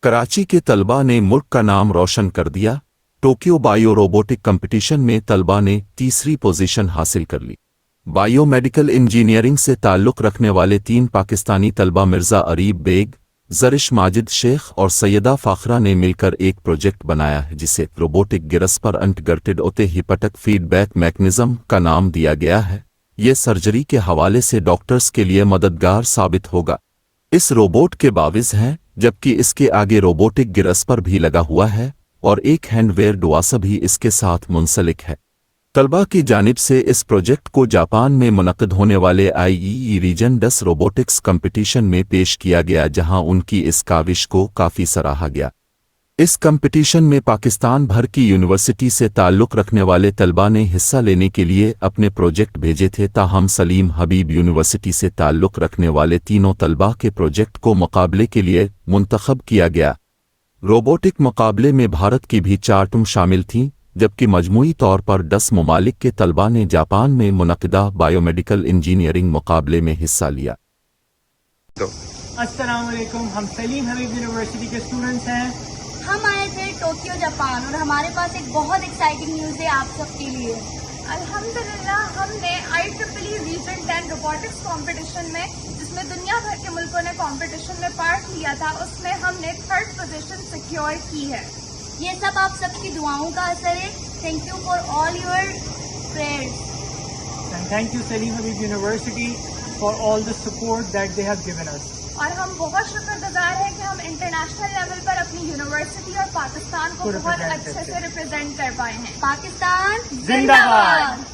कराची के तलबा ने मुल्क का नाम रोशन कर दिया। टोक्यो बायो रोबोटिक कंपटीशन में तलबा ने तीसरी पोजीशन हासिल कर ली। बायोमेडिकल इंजीनियरिंग से ताल्लुक़ रखने वाले 3 पाकिस्तानी तलबा मिर्ज़ा अरीब बेग, ज़रिश माजिद शेख और सैयदा फ़ाखरा ने मिलकर एक प्रोजेक्ट बनाया है जिसे रोबोटिक गिरस्पर इंटीग्रेटेड ओते हिपैटिक फीडबैक मैकेनिज़्म का नाम दिया गया है। ये सर्जरी के हवाले से डॉक्टर्स के लिए मददगार साबित होगा। इस रोबोट के बाविज़ हैं, जबकि इसके आगे रोबोटिक गिरस्पर भी लगा हुआ है और एक हैंडवेयर डुआसा भी इसके साथ मुंसलिक है। तलबा की जानिब से इस प्रोजेक्ट को जापान में मुनक़िद होने वाले IEE रीजन 10 रोबोटिक्स कंपटीशन में पेश किया गया, जहां उनकी इस काविश को काफ़ी सराहा गया। इस कंपटीशन में पाकिस्तान भर की यूनिवर्सिटी से ताल्लुक़ रखने वाले तलबा ने हिस्सा लेने के लिए अपने प्रोजेक्ट भेजे थे, ताहम सलीम हबीब यूनिवर्सिटी से ताल्लुक़ रखने वाले तीनों तलबा के प्रोजेक्ट को मुकाबले के लिए मुंतखब किया गया। रोबोटिक मुकाबले में भारत की भी 4 टीम शामिल थीं, जबकि मजमूई तौर पर 10 ममालिक के तलबा ने जापान में मुनक़िदा बायोमेडिकल इंजीनियरिंग मुकाबले में हिस्सा लिया। अस्सलाम वालेकुम, हम सलीम हबीब यूनिवर्सिटी के स्टूडेंट्स हैं। हम आए थे टोक्यो जापान और हमारे पास एक बहुत एक्साइटिंग न्यूज़ है आप सबके लिए। अल्हम्दुलिल्लाह हमने IEEE रीजन 10 रोबोटिक्स कंपटीशन में, जिसमें दुनिया भर के मुल्कों ने कंपटीशन में पार्ट लिया था, उसमें हमने 3rd पोजीशन सिक्योर की है। ये सब आप सबकी दुआओं का असर है। Thank you for all your prayers. And thank you Salim Habib University for all the support that they have given us. और हम बहुत शुक्रगुजार हैं कि हम इंटरनेशनल लेवल पर अपनी यूनिवर्सिटी और पाकिस्तान को बहुत अच्छे से रिप्रेजेंट कर पाए हैं। पाकिस्तान जिंदाबाद।